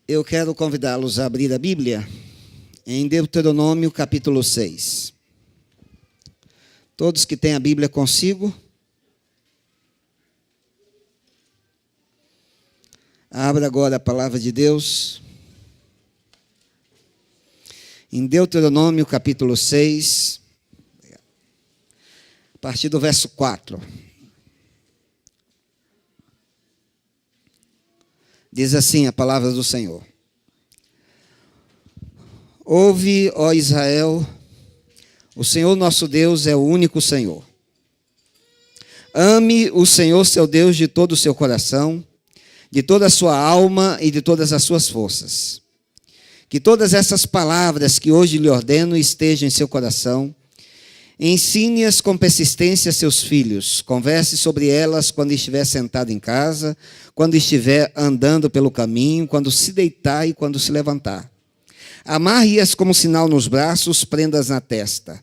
Eu quero convidá-los a abrir a Bíblia em Deuteronômio capítulo 6. Todos que têm a Bíblia consigo, abra agora a palavra de Deus. Em Deuteronômio capítulo 6, a partir do verso 4. Diz assim a palavra do Senhor: Ouve, ó Israel, o Senhor nosso Deus é o único Senhor. Ame o Senhor seu Deus de todo o seu coração, de toda a sua alma e de todas as suas forças. Que todas essas palavras que hoje lhe ordeno estejam em seu coração. Ensine-as com persistência a seus filhos. Converse sobre elas quando estiver sentado em casa, quando estiver andando pelo caminho, quando se deitar e quando se levantar. Amarre-as como sinal nos braços, prendas na testa.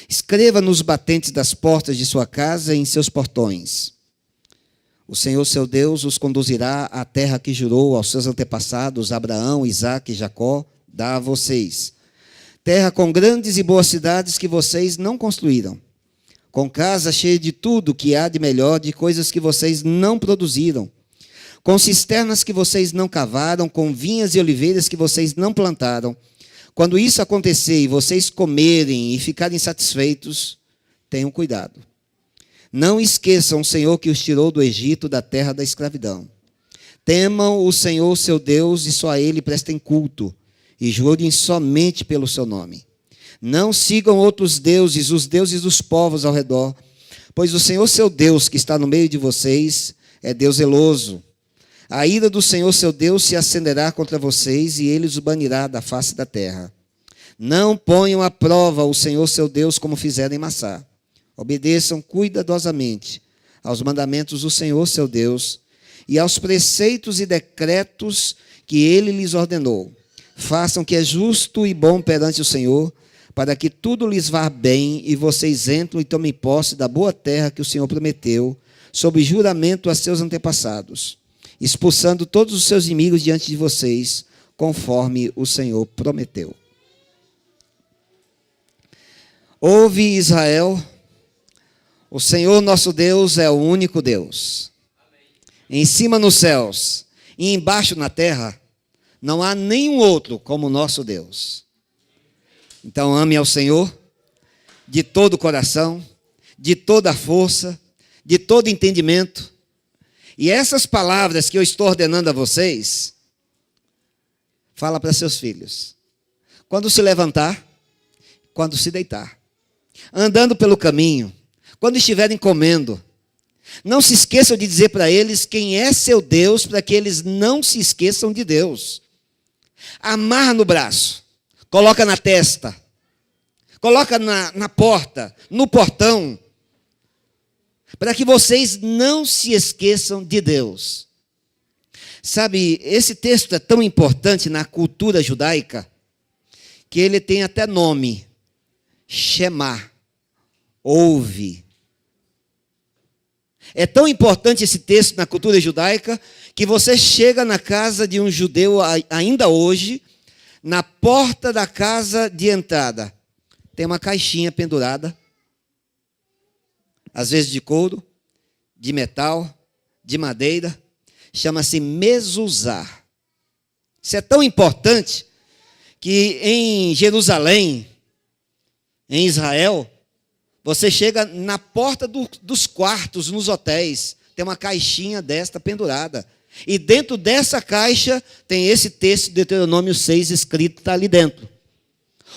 Escreva nos batentes das portas de sua casa e em seus portões. O Senhor seu Deus os conduzirá à terra que jurou aos seus antepassados, Abraão, Isaque e Jacó, dar a vocês. Terra com grandes e boas cidades que vocês não construíram, com casa cheia de tudo que há de melhor, de coisas que vocês não produziram, com cisternas que vocês não cavaram, com vinhas e oliveiras que vocês não plantaram. Quando isso acontecer e vocês comerem e ficarem satisfeitos, tenham cuidado. Não esqueçam o Senhor que os tirou do Egito, da terra da escravidão. Temam o Senhor seu Deus e só a Ele prestem culto. E jurem somente pelo seu nome. Não sigam outros deuses, os deuses dos povos ao redor, pois o Senhor seu Deus, que está no meio de vocês, é Deus zeloso. A ira do Senhor seu Deus se acenderá contra vocês, e ele os banirá da face da terra. Não ponham à prova o Senhor seu Deus como fizeram em Massá. Obedeçam cuidadosamente aos mandamentos do Senhor seu Deus e aos preceitos e decretos que ele lhes ordenou. Façam o que é justo e bom perante o Senhor, para que tudo lhes vá bem e vocês entrem e tomem posse da boa terra que o Senhor prometeu, sob juramento a seus antepassados, expulsando todos os seus inimigos diante de vocês, conforme o Senhor prometeu. Ouve, Israel, o Senhor nosso Deus é o único Deus. Em cima nos céus e embaixo na terra, não há nenhum outro como o nosso Deus. Então ame ao Senhor de todo o coração, de toda a força, de todo entendimento. E essas palavras que eu estou ordenando a vocês, fala para seus filhos. Quando se levantar, quando se deitar, andando pelo caminho, quando estiverem comendo, não se esqueçam de dizer para eles quem é seu Deus, para que eles não se esqueçam de Deus. Amarra no braço, coloca na testa, coloca na porta, no portão, para que vocês não se esqueçam de Deus. Sabe, esse texto é tão importante na cultura judaica, que ele tem até nome, Shema, ouve. É tão importante esse texto na cultura judaica, que você chega na casa de um judeu ainda hoje, na porta da casa de entrada, tem uma caixinha pendurada, às vezes de couro, de metal, de madeira, chama-se mezuzá. Isso é tão importante que em Jerusalém, em Israel, você chega na porta dos quartos, nos hotéis, tem uma caixinha desta pendurada. E dentro dessa caixa tem esse texto de Deuteronômio 6 escrito, está ali dentro.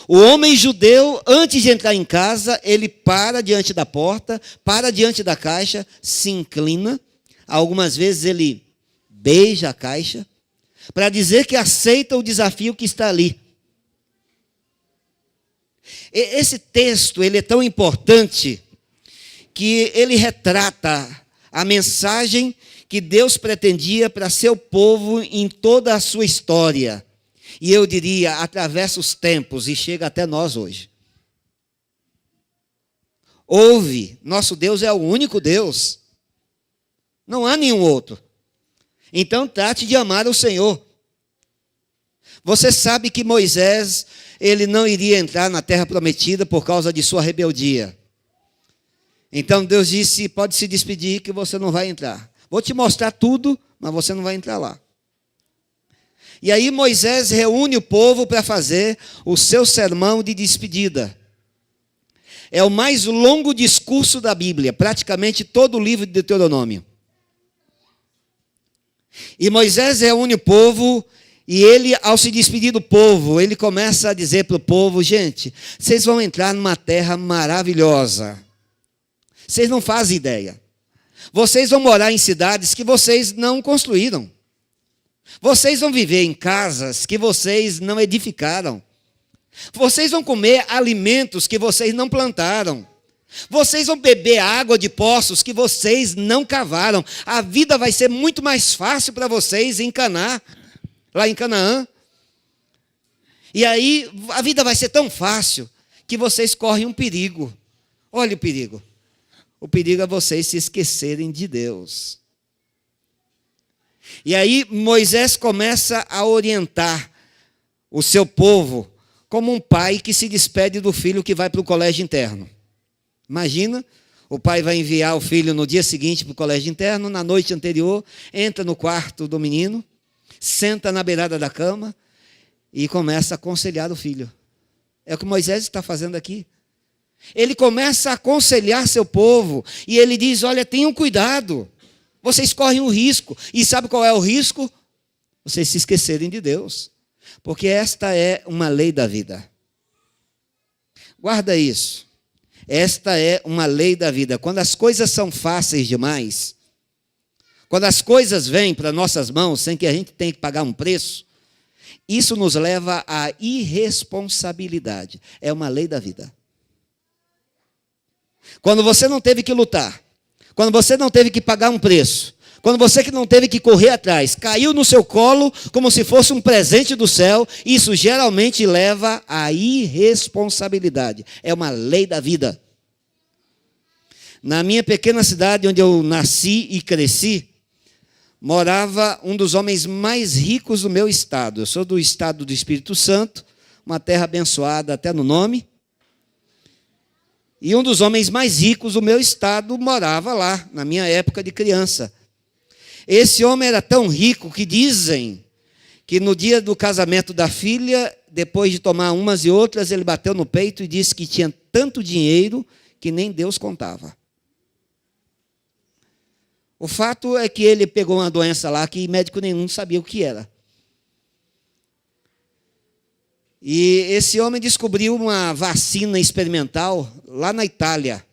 O homem judeu, antes de entrar em casa, ele para diante da porta, para diante da caixa, se inclina. Algumas vezes ele beija a caixa, para dizer que aceita o desafio que está ali. Esse texto ele é tão importante que ele retrata a mensagem que Deus pretendia para seu povo em toda a sua história. E eu diria, atravessa os tempos e chega até nós hoje. Ouve, nosso Deus é o único Deus. Não há nenhum outro. Então trate de amar o Senhor. Você sabe que Moisés, ele não iria entrar na terra prometida por causa de sua rebeldia. Então Deus disse, pode se despedir que você não vai entrar. Vou te mostrar tudo, mas você não vai entrar lá. E aí Moisés reúne o povo para fazer o seu sermão de despedida. É o mais longo discurso da Bíblia, praticamente todo o livro de Deuteronômio. E Moisés reúne o povo, e ele, ao se despedir do povo, ele começa a dizer para o povo, gente, vocês vão entrar numa terra maravilhosa. Vocês não fazem ideia. Vocês vão morar em cidades que vocês não construíram. Vocês vão viver em casas que vocês não edificaram. Vocês vão comer alimentos que vocês não plantaram. Vocês vão beber água de poços que vocês não cavaram. A vida vai ser muito mais fácil para vocês em Canaã, lá em Canaã. E aí a vida vai ser tão fácil que vocês correm um perigo. Olha o perigo. O perigo é vocês se esquecerem de Deus. E aí Moisés começa a orientar o seu povo como um pai que se despede do filho que vai para o colégio interno. Imagina, o pai vai enviar o filho no dia seguinte para o colégio interno, na noite anterior, entra no quarto do menino, senta na beirada da cama e começa a aconselhar o filho. É o que Moisés está fazendo aqui. Ele começa a aconselhar seu povo e ele diz, olha, tenham cuidado, vocês correm um risco. E sabe qual é o risco? Vocês se esquecerem de Deus. Porque esta é uma lei da vida. Guarda isso. Esta é uma lei da vida. Quando as coisas são fáceis demais, quando as coisas vêm para nossas mãos sem que a gente tenha que pagar um preço, isso nos leva à irresponsabilidade. É uma lei da vida. Quando você não teve que lutar, quando você não teve que pagar um preço, quando você que não teve que correr atrás, caiu no seu colo como se fosse um presente do céu, isso geralmente leva à irresponsabilidade. É uma lei da vida. Na minha pequena cidade, onde eu nasci e cresci, morava um dos homens mais ricos do meu estado. Eu sou do estado do Espírito Santo, uma terra abençoada até no nome. E um dos homens mais ricos do meu estado morava lá, na minha época de criança. Esse homem era tão rico que dizem que no dia do casamento da filha, depois de tomar umas e outras, ele bateu no peito e disse que tinha tanto dinheiro que nem Deus contava. O fato é que ele pegou uma doença lá que médico nenhum sabia o que era. E esse homem descobriu uma vacina experimental lá na Itália.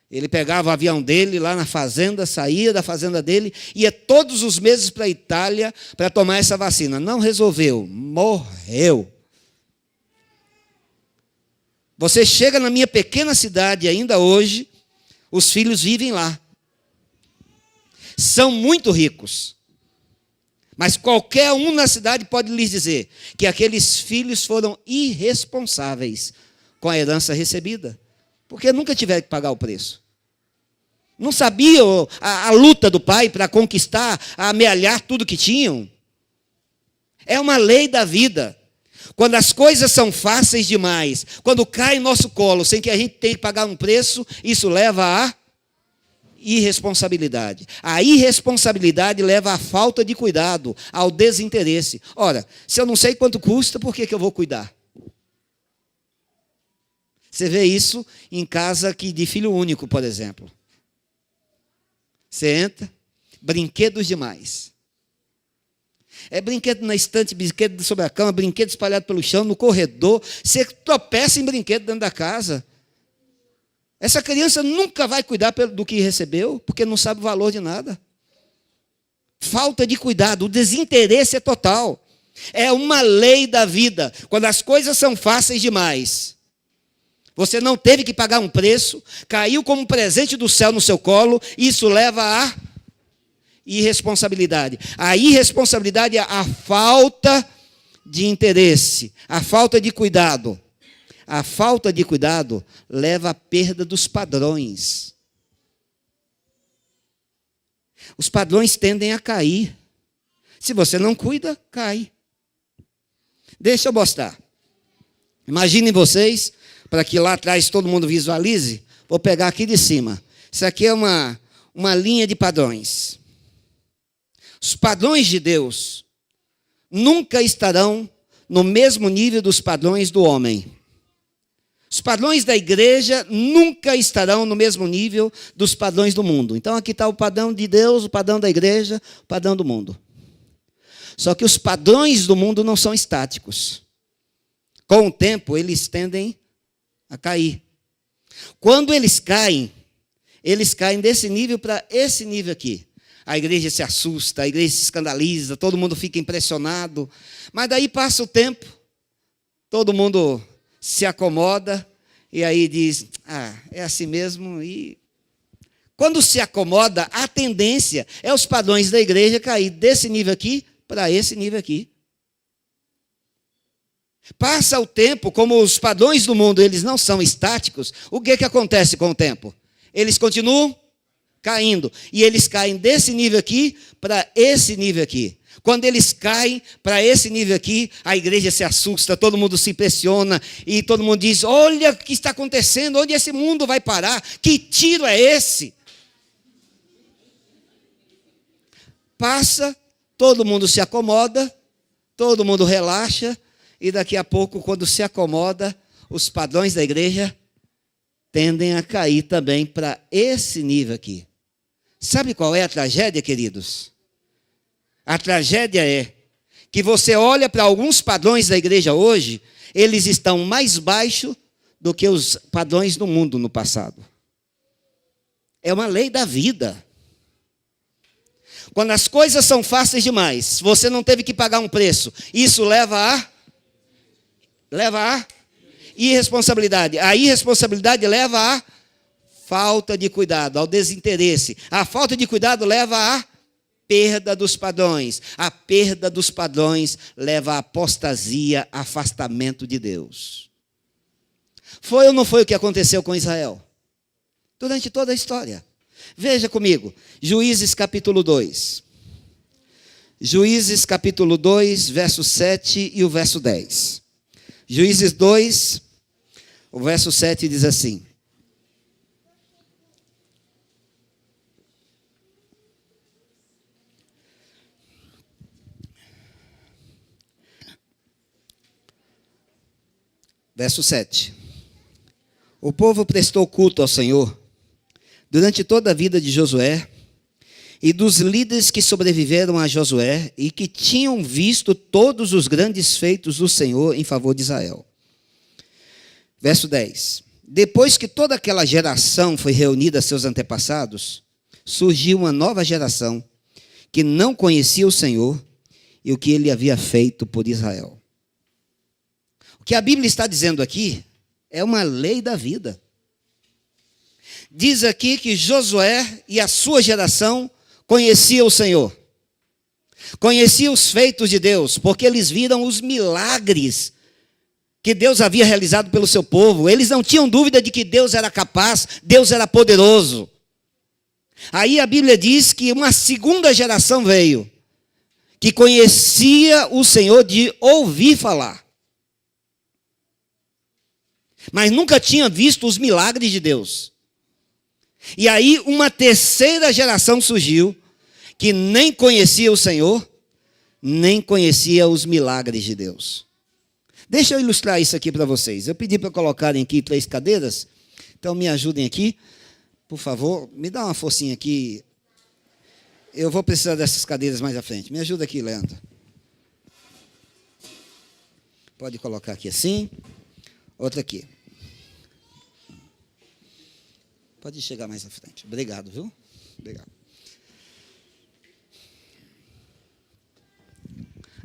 Ele pegava o avião dele lá na fazenda, saía da fazenda dele, ia todos os meses para a Itália para tomar essa vacina. Não resolveu, morreu. Você chega na minha pequena cidade ainda hoje, os filhos vivem lá. São muito ricos. Mas qualquer um na cidade pode lhes dizer que aqueles filhos foram irresponsáveis com a herança recebida, porque nunca tiveram que pagar o preço. Não sabiam a luta do pai para conquistar, amealhar tudo que tinham. É uma lei da vida. Quando as coisas são fáceis demais, quando cai em nosso colo sem que a gente tenha que pagar um preço, isso leva à irresponsabilidade. A irresponsabilidade leva à falta de cuidado, ao desinteresse. Ora, se eu não sei quanto custa, por que eu vou cuidar? Você vê isso em casa de filho único, por exemplo. Você entra, brinquedos demais. É brinquedo na estante, brinquedo sobre a cama, brinquedo espalhado pelo chão, no corredor. Você tropeça em brinquedo dentro da casa. Essa criança nunca vai cuidar do que recebeu, porque não sabe o valor de nada. Falta de cuidado, o desinteresse é total. É uma lei da vida. Quando as coisas são fáceis demais, você não teve que pagar um preço, caiu como um presente do céu no seu colo, isso leva à irresponsabilidade. A irresponsabilidade é a falta de interesse, a falta de cuidado. A falta de cuidado leva à perda dos padrões. Os padrões tendem a cair. Se você não cuida, cai. Deixa eu mostrar. Imaginem vocês, para que lá atrás todo mundo visualize, vou pegar aqui de cima. Isso aqui é uma linha de padrões. Os padrões de Deus nunca estarão no mesmo nível dos padrões do homem. Os padrões da igreja nunca estarão no mesmo nível dos padrões do mundo. Então aqui está o padrão de Deus, o padrão da igreja, o padrão do mundo. Só que os padrões do mundo não são estáticos. Com o tempo, eles tendem a cair. Quando eles caem desse nível para esse nível aqui. A igreja se assusta, a igreja se escandaliza, todo mundo fica impressionado. Mas daí passa o tempo, todo mundo se acomoda e aí diz, é assim mesmo. E quando se acomoda, a tendência é os padrões da igreja cair desse nível aqui para esse nível aqui. Passa o tempo, como os padrões do mundo eles não são estáticos, o que acontece com o tempo? Eles continuam caindo. E eles caem desse nível aqui para esse nível aqui. Quando eles caem para esse nível aqui, a igreja se assusta, todo mundo se impressiona e todo mundo diz, olha o que está acontecendo, onde esse mundo vai parar? Que tiro é esse? Passa, todo mundo se acomoda, todo mundo relaxa e daqui a pouco, quando se acomoda, os padrões da igreja tendem a cair também para esse nível aqui. Sabe qual é a tragédia, queridos? A tragédia é que você olha para alguns padrões da igreja hoje, eles estão mais baixos do que os padrões do mundo no passado. É uma lei da vida. Quando as coisas são fáceis demais, você não teve que pagar um preço, isso leva a irresponsabilidade. A irresponsabilidade leva a falta de cuidado, ao desinteresse. A falta de cuidado leva à perda dos padrões. A perda dos padrões leva à apostasia, afastamento de Deus. Foi ou não foi o que aconteceu com Israel? Durante toda a história. Veja comigo, Juízes capítulo 2. Juízes capítulo 2, verso 7 e o verso 10. Juízes 2, o verso 7 diz assim. Verso 7. O povo prestou culto ao Senhor durante toda a vida de Josué e dos líderes que sobreviveram a Josué e que tinham visto todos os grandes feitos do Senhor em favor de Israel. Verso 10. Depois que toda aquela geração foi reunida a seus antepassados, surgiu uma nova geração que não conhecia o Senhor e o que ele havia feito por Israel. O que a Bíblia está dizendo aqui é uma lei da vida. Diz aqui que Josué e a sua geração conheciam o Senhor. Conheciam os feitos de Deus, porque eles viram os milagres que Deus havia realizado pelo seu povo. Eles não tinham dúvida de que Deus era capaz, Deus era poderoso. Aí a Bíblia diz que uma segunda geração veio, que conhecia o Senhor de ouvir falar. Mas nunca tinha visto os milagres de Deus. E aí uma terceira geração surgiu, que nem conhecia o Senhor, nem conhecia os milagres de Deus. Deixa eu ilustrar isso aqui para vocês. Eu pedi para colocarem aqui 3 cadeiras, então me ajudem aqui, por favor. Me dá uma forcinha aqui. Eu vou precisar dessas cadeiras mais à frente. Me ajuda aqui, Leandro. Pode colocar aqui assim. Outra aqui. Pode chegar mais à frente. Obrigado, viu? Obrigado.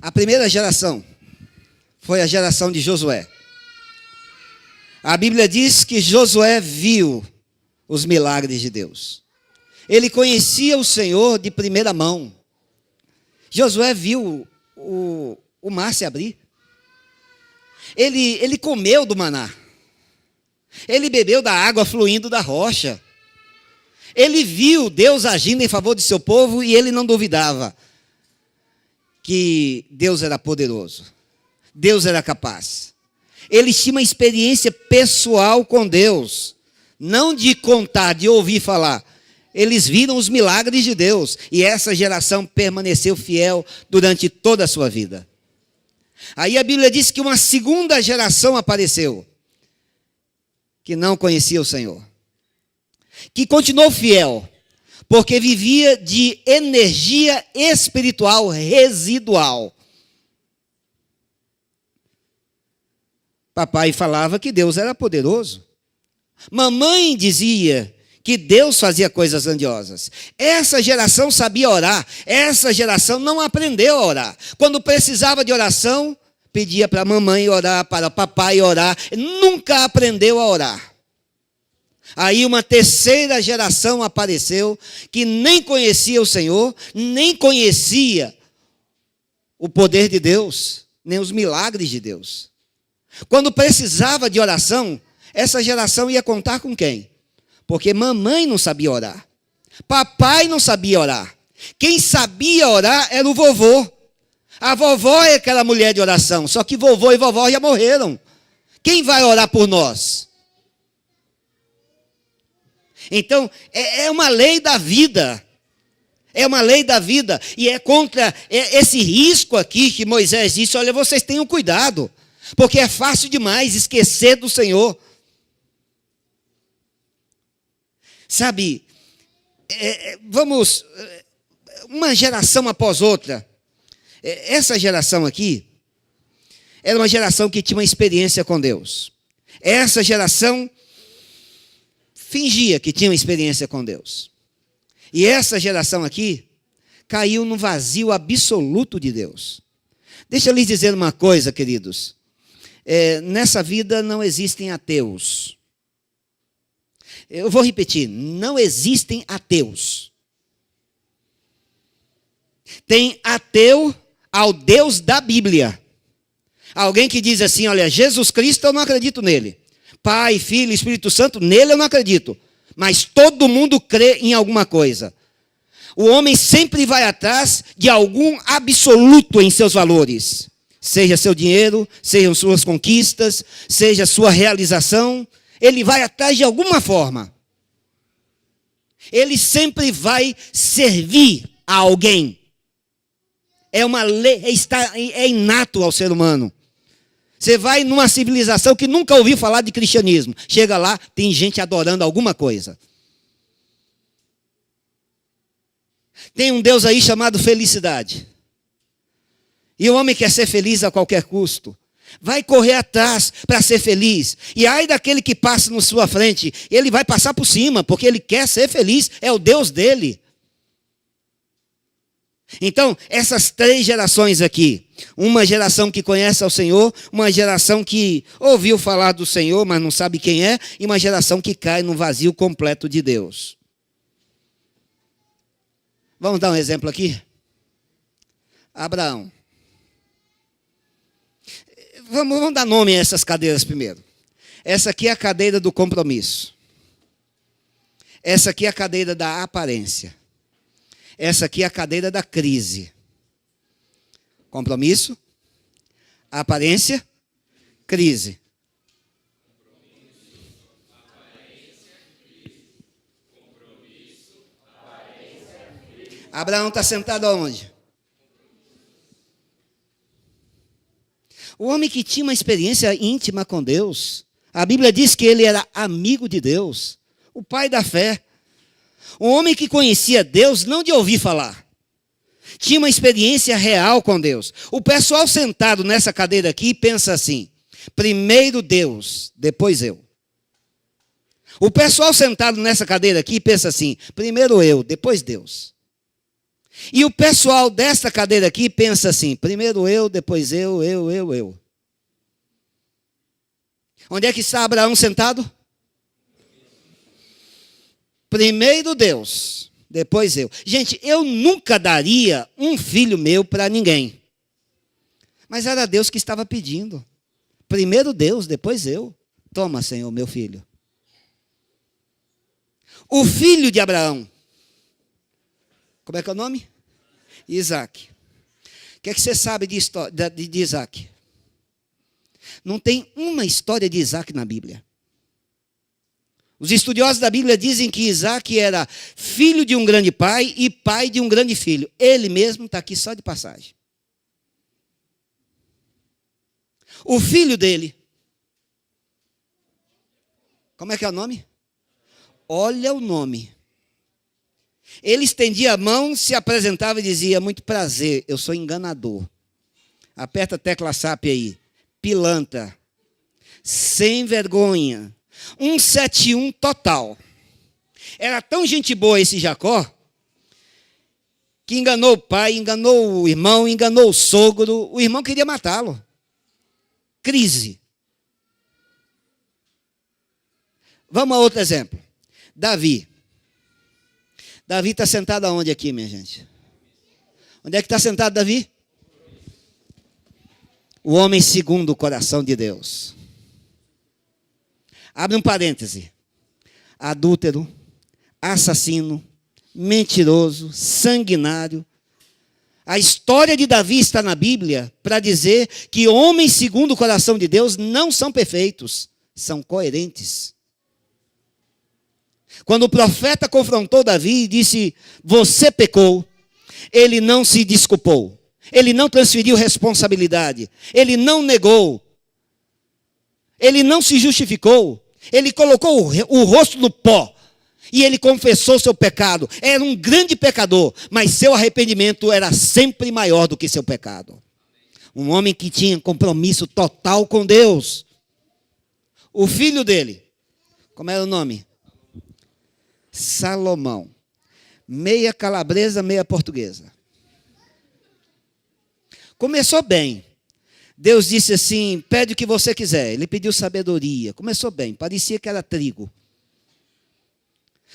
A primeira geração foi a geração de Josué. A Bíblia diz que Josué viu os milagres de Deus. Ele conhecia o Senhor de primeira mão. Josué viu o mar se abrir. Ele comeu do maná. Ele bebeu da água fluindo da rocha. Ele viu Deus agindo em favor de seu povo e ele não duvidava que Deus era poderoso. Deus era capaz. Eles tinham uma experiência pessoal com Deus. Não de contar, de ouvir falar. Eles viram os milagres de Deus. E essa geração permaneceu fiel durante toda a sua vida. Aí a Bíblia diz que uma segunda geração apareceu. Que não conhecia o Senhor. Que continuou fiel. Porque vivia de energia espiritual residual. Papai falava que Deus era poderoso. Mamãe dizia que Deus fazia coisas grandiosas. Essa geração sabia orar. Essa geração não aprendeu a orar. Quando precisava de oração, pedia para a mamãe orar, para o papai orar. Nunca aprendeu a orar. Aí uma terceira geração apareceu que nem conhecia o Senhor, nem conhecia o poder de Deus, nem os milagres de Deus. Quando precisava de oração, essa geração ia contar com quem? Porque mamãe não sabia orar. Papai não sabia orar. Quem sabia orar era o vovô. A vovó é aquela mulher de oração, só que vovô e vovó já morreram. Quem vai orar por nós? Então, é uma lei da vida. É uma lei da vida. E é contra esse risco aqui que Moisés disse, olha, vocês tenham cuidado. Porque é fácil demais esquecer do Senhor. Sabe, uma geração após outra. Essa geração aqui era uma geração que tinha uma experiência com Deus. Essa geração fingia que tinha uma experiência com Deus. E essa geração aqui caiu no vazio absoluto de Deus. Deixa eu lhes dizer uma coisa, queridos. Nessa vida não existem ateus. Eu vou repetir, não existem ateus. Tem ateu ao Deus da Bíblia. Alguém que diz assim, olha, Jesus Cristo eu não acredito nele. Pai, Filho, Espírito Santo, nele eu não acredito. Mas todo mundo crê em alguma coisa. O homem sempre vai atrás de algum absoluto em seus valores. Seja seu dinheiro, sejam suas conquistas, seja sua realização. Ele vai atrás de alguma forma. Ele sempre vai servir a alguém. É uma lei, é inato ao ser humano. Você vai numa civilização que nunca ouviu falar de cristianismo. Chega lá, tem gente adorando alguma coisa. Tem um Deus aí chamado felicidade. E o homem quer ser feliz a qualquer custo. Vai correr atrás para ser feliz. E ai daquele que passa na sua frente, ele vai passar por cima, porque ele quer ser feliz, é o Deus dele. Então, essas três gerações aqui, uma geração que conhece ao Senhor, uma geração que ouviu falar do Senhor, mas não sabe quem é, e uma geração que cai no vazio completo de Deus. Vamos dar um exemplo aqui? Abraão. Vamos dar nome a essas cadeiras primeiro. Essa aqui é a cadeira do compromisso. Essa aqui é a cadeira da aparência. Essa aqui é a cadeira da crise. Compromisso, aparência, crise. Abraão está sentado aonde? O homem que tinha uma experiência íntima com Deus. A Bíblia diz que ele era amigo de Deus. O pai da fé. Um homem que conhecia Deus não de ouvir falar. Tinha uma experiência real com Deus. O pessoal sentado nessa cadeira aqui pensa assim: primeiro Deus, depois eu. O pessoal sentado nessa cadeira aqui pensa assim: primeiro eu, depois Deus. E o pessoal desta cadeira aqui pensa assim: primeiro eu, depois eu. Onde é que está Abraão sentado? Primeiro Deus, depois eu. Gente, eu nunca daria um filho meu para ninguém. Mas era Deus que estava pedindo. Primeiro Deus, depois eu. Toma, Senhor, meu filho. O filho de Abraão. Como é que é o nome? Isaac. O que é que você sabe de Isaac? Não tem uma história de Isaac na Bíblia. Os estudiosos da Bíblia dizem que Isaac era filho de um grande pai e pai de um grande filho. Ele mesmo está aqui só de passagem. O filho dele, como é que é o nome? Olha o nome. Ele estendia a mão, se apresentava e dizia: muito prazer, eu sou enganador. Aperta a tecla SAP aí. Pilantra. Sem vergonha. 171 total. Era tão gente boa esse Jacó, que enganou o pai, enganou o irmão, enganou o sogro. O irmão queria matá-lo. Crise. Vamos a outro exemplo. Davi. Davi está sentado aonde aqui, minha gente? Onde é que está sentado Davi? O homem segundo o coração de Deus. Abre um parêntese. Adúltero, assassino, mentiroso, sanguinário. A história de Davi está na Bíblia para dizer que homens segundo o coração de Deus não são perfeitos, são coerentes. Quando o profeta confrontou Davi e disse: você pecou, ele não se desculpou. Ele não transferiu responsabilidade. Ele não negou. Ele não se justificou. Ele colocou o rosto no pó. E ele confessou seu pecado. Era um grande pecador, mas seu arrependimento era sempre maior do que seu pecado. Um homem que tinha compromisso total com Deus. O filho dele, como era o nome? Salomão. Meia calabresa, meia portuguesa. Começou bem. Deus disse assim: pede o que você quiser. Ele pediu sabedoria. Começou bem, parecia que era trigo.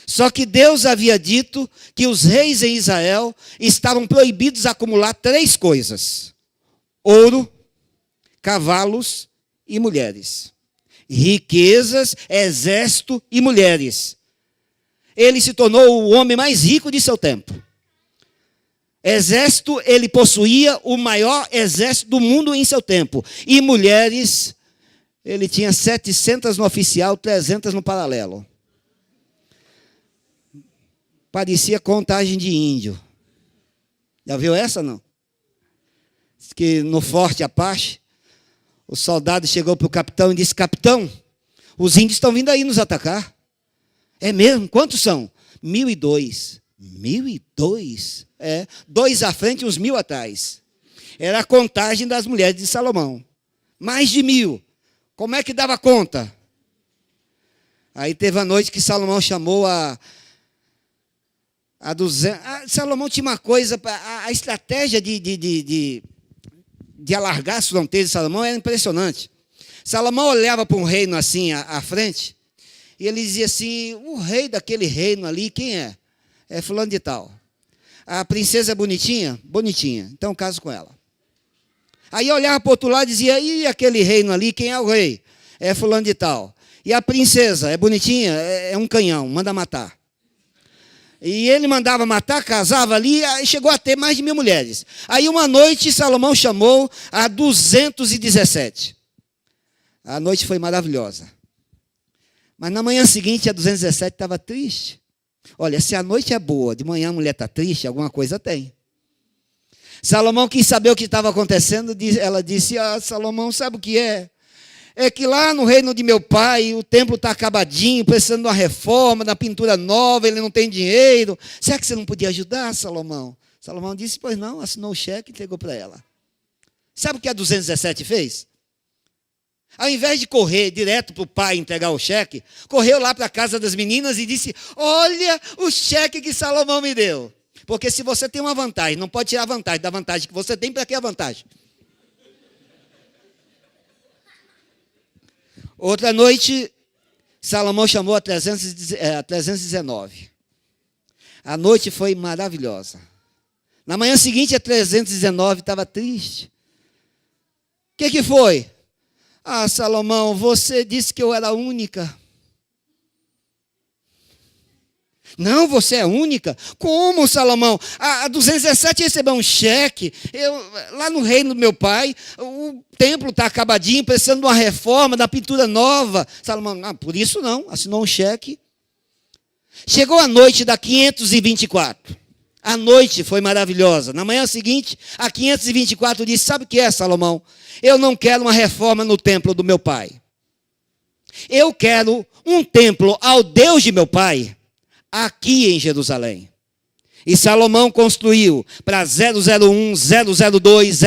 Só que Deus havia dito que os reis em Israel estavam proibidos de acumular 3 coisas: ouro, cavalos e mulheres. Riquezas, exército e mulheres. Ele se tornou o homem mais rico de seu tempo. Exército, ele possuía o maior exército do mundo em seu tempo. E mulheres, ele tinha 700 no oficial, 300 no paralelo. Parecia contagem de índio. Já viu essa, não? Diz que no Forte Apache, o soldado chegou para o capitão e disse: capitão, os índios estão vindo aí nos atacar. É mesmo? Quantos são? 1.002. 1.002? É, 2 à frente e uns 1.000 atrás. Era a contagem das mulheres de Salomão. Mais de 1.000. Como é que dava conta? Aí teve a noite que Salomão chamou a 200. Salomão tinha uma coisa, a estratégia de alargar as fronteiras de Salomão era impressionante. Salomão olhava para um reino assim à frente, e ele dizia assim: o rei daquele reino ali, quem é? É fulano de tal. A princesa é bonitinha? Bonitinha. Então caso com ela. Aí olhava para o outro lado e dizia: e aquele reino ali, quem é o rei? É fulano de tal. E a princesa é bonitinha? É um canhão, manda matar. E ele mandava matar, casava ali, e chegou a ter mais de 1.000 mulheres. Aí uma noite Salomão chamou a 217. A noite foi maravilhosa. Mas na manhã seguinte, a 217 estava triste. Olha, se a noite é boa, de manhã a mulher está triste, alguma coisa tem. Salomão quis saber o que estava acontecendo. Ela disse: Salomão, sabe o que é? É que lá no reino de meu pai, o templo está acabadinho, precisando de uma reforma, da pintura nova, ele não tem dinheiro. Será que você não podia ajudar, Salomão? Salomão disse: pois não, assinou o cheque e entregou para ela. Sabe o que a 217 fez? Ao invés de correr direto para o pai entregar o cheque, correu lá para a casa das meninas e disse: olha o cheque que Salomão me deu. Porque se você tem uma vantagem, não pode tirar a vantagem da vantagem que você tem. Para que a vantagem? Outra noite, Salomão chamou a 319. A noite foi maravilhosa. Na manhã seguinte, a 319 estava triste. O que foi? Salomão, você disse que eu era única. Não, você é única. Como, Salomão? A 217 recebeu um cheque. Lá no reino do meu pai, o templo está acabadinho, precisando de uma reforma, da pintura nova. Salomão, não, por isso não, assinou um cheque. Chegou a noite da 524. A noite foi maravilhosa. Na manhã seguinte, a 524 disse, sabe o que é, Salomão? Eu não quero uma reforma no templo do meu pai. Eu quero um templo ao Deus de meu pai, aqui em Jerusalém. E Salomão construiu para 001, 002,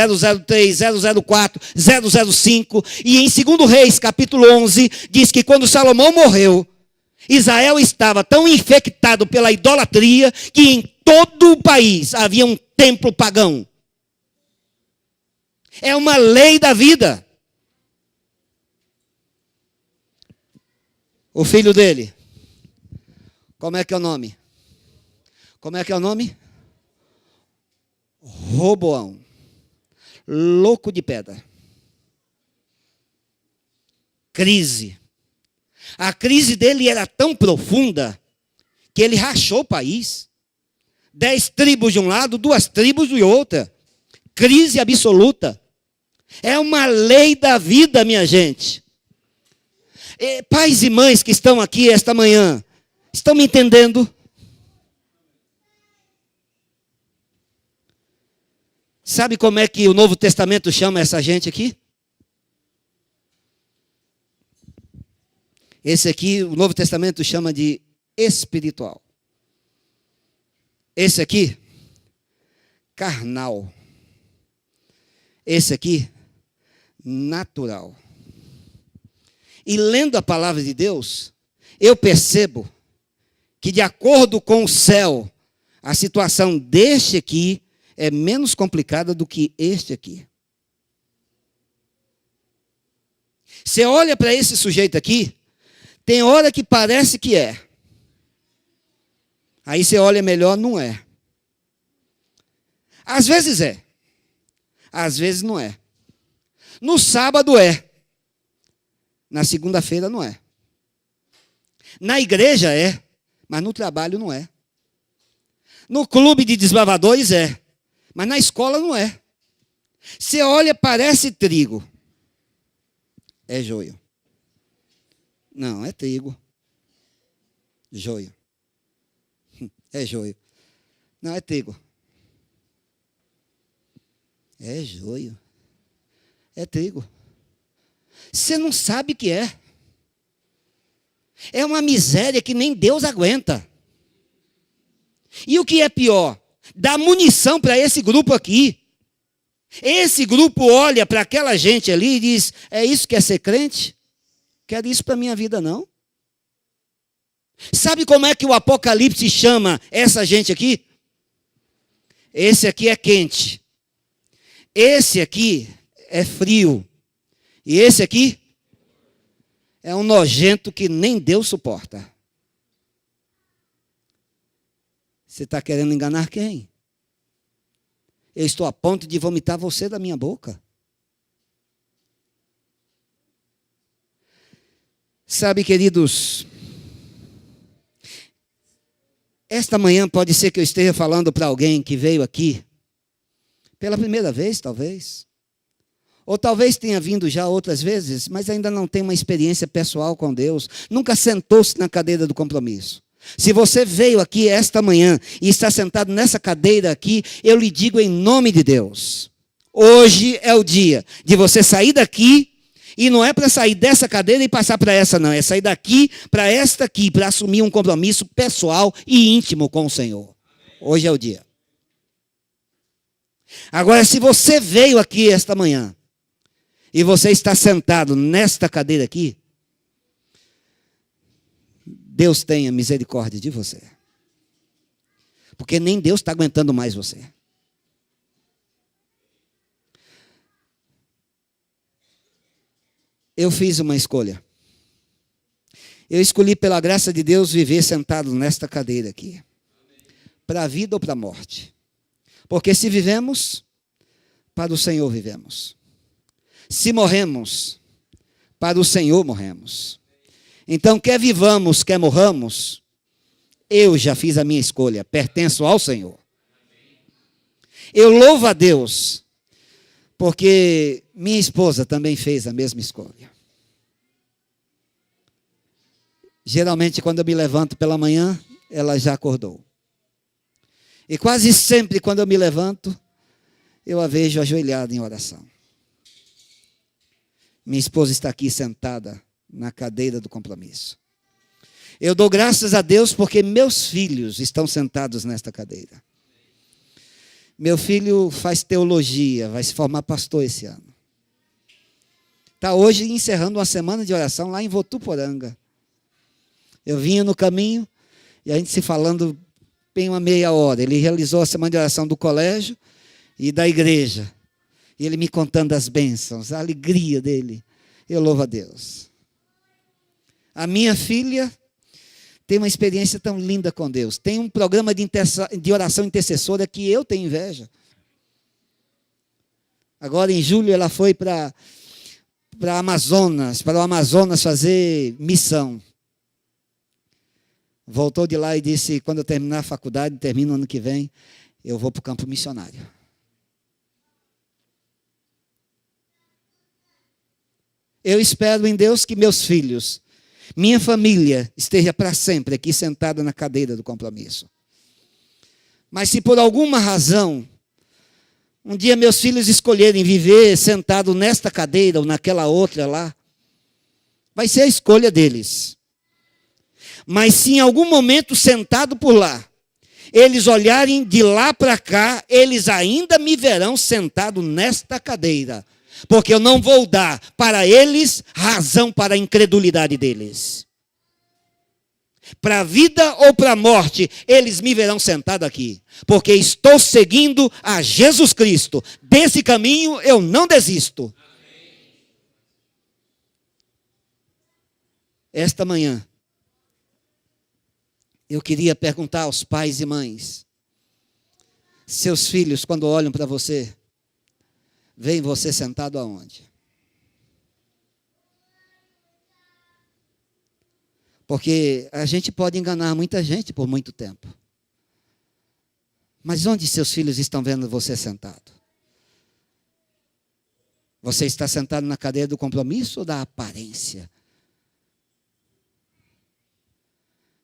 003, 004, 005. E em 2 Reis, capítulo 11, diz que quando Salomão morreu, Israel estava tão infectado pela idolatria que em todo o país havia um templo pagão. É uma lei da vida. O filho dele, como é que é o nome? Como é que é o nome? Roboão. Louco de pedra. Crise. A crise dele era tão profunda que ele rachou o país. 10 tribos de um lado, 2 tribos de outra. Crise absoluta. É uma lei da vida, minha gente. Pais e mães que estão aqui esta manhã, estão me entendendo? Sabe como é que o Novo Testamento chama essa gente aqui? Esse aqui, o Novo Testamento chama de espiritual. Esse aqui, carnal. Esse aqui, natural. E lendo a palavra de Deus, eu percebo que, de acordo com o céu, a situação deste aqui é menos complicada do que este aqui. Você olha para esse sujeito aqui, tem hora que parece que é. Aí você olha melhor, não é. Às vezes é. Às vezes não é. No sábado é. Na segunda-feira não é. Na igreja é, mas no trabalho não é. No clube de desbravadores é, mas na escola não é. Você olha, parece trigo. É joio. Não, é trigo. Joio. É joio. Não, é trigo. É joio. É trigo. Você não sabe o que é. É uma miséria que nem Deus aguenta. E o que é pior? Dá munição para esse grupo aqui. Esse grupo olha para aquela gente ali e diz, é isso que é ser crente? Quero isso para a minha vida, não. Sabe como é que o Apocalipse chama essa gente aqui? Esse aqui é quente. Esse aqui é frio. E esse aqui é um nojento que nem Deus suporta. Você está querendo enganar quem? Eu estou a ponto de vomitar você da minha boca. Sabe, queridos, esta manhã pode ser que eu esteja falando para alguém que veio aqui pela primeira vez, talvez. Ou talvez tenha vindo já outras vezes, mas ainda não tem uma experiência pessoal com Deus. Nunca sentou-se na cadeira do compromisso. Se você veio aqui esta manhã e está sentado nessa cadeira aqui, eu lhe digo em nome de Deus. Hoje é o dia de você sair daqui. E não é para sair dessa cadeira e passar para essa, não. É sair daqui para esta aqui, para assumir um compromisso pessoal e íntimo com o Senhor. Hoje é o dia. Agora, se você veio aqui esta manhã e você está sentado nesta cadeira aqui, Deus tenha misericórdia de você. Porque nem Deus está aguentando mais você. Eu fiz uma escolha. Eu escolhi, pela graça de Deus, viver sentado nesta cadeira aqui. Para a vida ou para a morte. Porque se vivemos, para o Senhor vivemos. Se morremos, para o Senhor morremos. Então, quer vivamos, quer morramos, Eu já fiz a minha escolha, pertenço ao Senhor. Eu louvo a Deus, porque minha esposa também fez a mesma escolha. Geralmente, quando eu me levanto pela manhã, ela já acordou. E quase sempre, quando eu me levanto, eu a vejo ajoelhada em oração. Minha esposa está aqui sentada na cadeira do compromisso. Eu dou graças a Deus porque meus filhos estão sentados nesta cadeira. Meu filho faz teologia, vai se formar pastor esse ano. Está hoje encerrando uma semana de oração lá em Votuporanga. Eu vinha no caminho e a gente se falando bem uma meia hora. Ele realizou a semana de oração do colégio e da igreja. E ele me contando as bênçãos, a alegria dele. Eu louvo a Deus. A minha filha tem uma experiência tão linda com Deus. Tem um programa de oração intercessora que eu tenho inveja. Agora, em julho, ela foi para o Amazonas fazer missão. Voltou de lá e disse, quando eu terminar a faculdade, termino ano que vem, eu vou para o campo missionário. Eu espero em Deus que meus filhos, minha família, esteja para sempre aqui sentada na cadeira do compromisso. Mas se por alguma razão, um dia meus filhos escolherem viver sentado nesta cadeira ou naquela outra lá, vai ser a escolha deles. Mas se em algum momento sentado por lá, eles olharem de lá para cá, eles ainda me verão sentado nesta cadeira. Porque eu não vou dar para eles razão para a incredulidade deles. Para a vida ou para a morte, eles me verão sentado aqui. Porque estou seguindo a Jesus Cristo. Desse caminho eu não desisto. Esta manhã, eu queria perguntar aos pais e mães, seus filhos, quando olham para você, veem você sentado aonde? Porque a gente pode enganar muita gente por muito tempo. Mas onde seus filhos estão vendo você sentado? Você está sentado na cadeira do compromisso ou da aparência?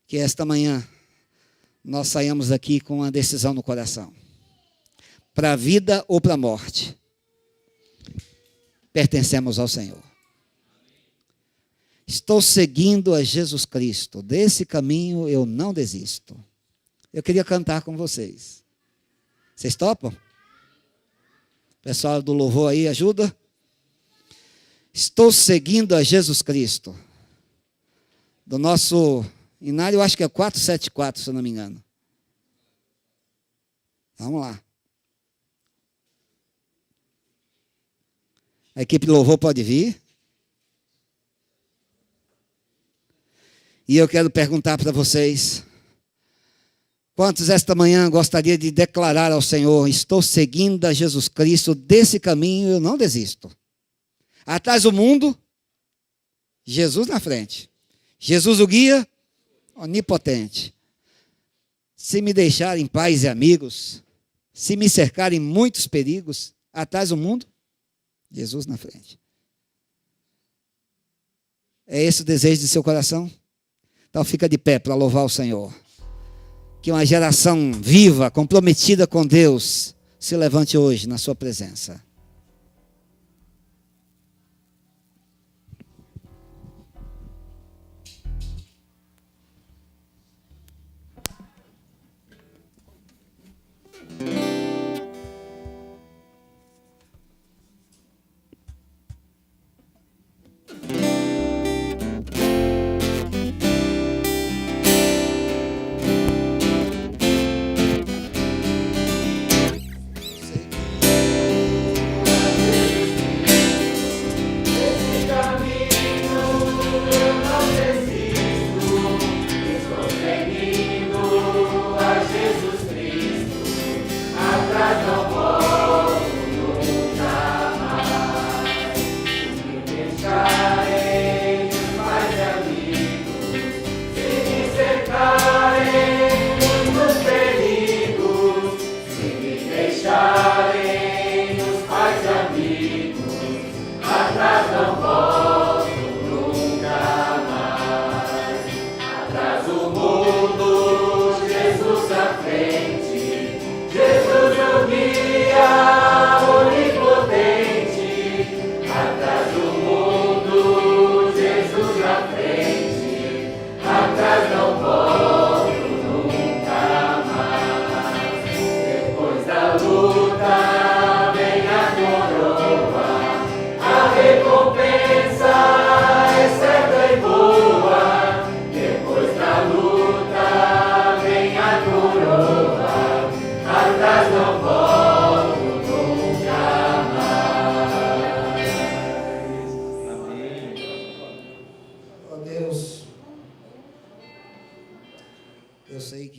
Que esta manhã nós saímos aqui com uma decisão no coração. Para a vida ou para a morte. Pertencemos ao Senhor. Estou seguindo a Jesus Cristo. Desse caminho eu não desisto. Eu queria cantar com vocês. Vocês topam? Pessoal do louvor aí, ajuda? Estou seguindo a Jesus Cristo. Do nosso Inário, eu acho que é 474, se eu não me engano. Vamos lá. A equipe de louvor pode vir. E eu quero perguntar para vocês, quantos esta manhã gostaria de declarar ao Senhor, estou seguindo a Jesus Cristo, desse caminho eu não desisto. Atrás do mundo, Jesus na frente. Jesus o guia, onipotente. Se me deixarem pais e amigos, se me cercarem muitos perigos, atrás do mundo, Jesus na frente. É esse o desejo de seu coração? Então fica de pé para louvar o Senhor. Que uma geração viva, comprometida com Deus, se levante hoje na sua presença.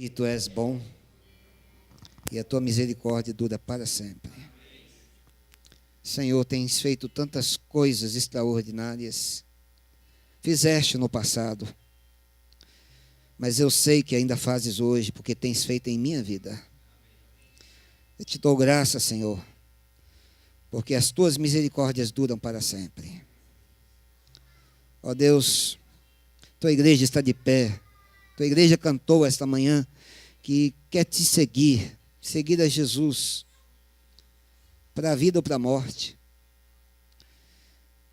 Que tu és bom e a tua misericórdia dura para sempre. Senhor, tens feito tantas coisas extraordinárias. Fizeste no passado, mas eu sei que ainda fazes hoje, porque tens feito em minha vida. Eu te dou graça, Senhor, porque as tuas misericórdias duram para sempre. Ó Deus, tua igreja está de pé. Tua igreja cantou esta manhã que quer te seguir a Jesus, para a vida ou para a morte.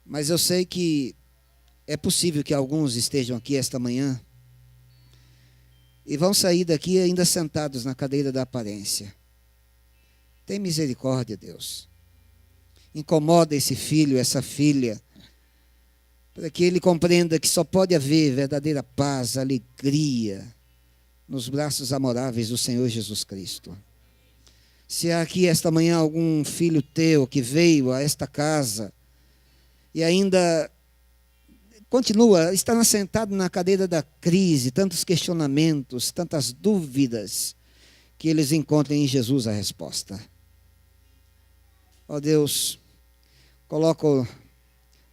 Mas eu sei que é possível que alguns estejam aqui esta manhã e vão sair daqui ainda sentados na cadeira da aparência. Tem misericórdia, Deus. Incomoda esse filho, essa filha, para que ele compreenda que só pode haver verdadeira paz, alegria, nos braços amoráveis do Senhor Jesus Cristo. Se há aqui esta manhã algum filho teu que veio a esta casa e ainda está sentado na cadeira da crise, tantos questionamentos, tantas dúvidas, que eles encontrem em Jesus a resposta. Ó Deus, coloco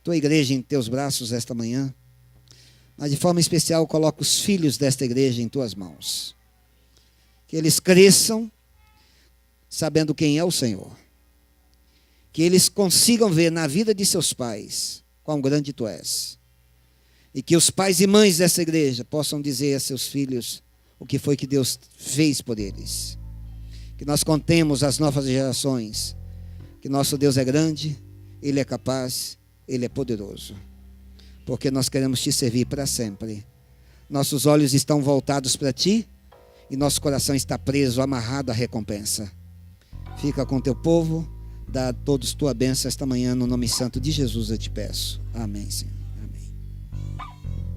tua igreja em teus braços esta manhã, mas de forma especial coloco os filhos desta igreja em tuas mãos. Que eles cresçam sabendo quem é o Senhor. Que eles consigam ver na vida de seus pais quão grande tu és. E que os pais e mães dessa igreja possam dizer a seus filhos o que foi que Deus fez por eles. Que nós contemos às novas gerações que nosso Deus é grande, Ele é capaz, Ele é poderoso. Porque nós queremos te servir para sempre. Nossos olhos estão voltados para ti e nosso coração está preso, amarrado à recompensa. Fica com teu povo, dá a todos tua bênção esta manhã, no nome santo de Jesus eu te peço. Amém, Senhor. Amém.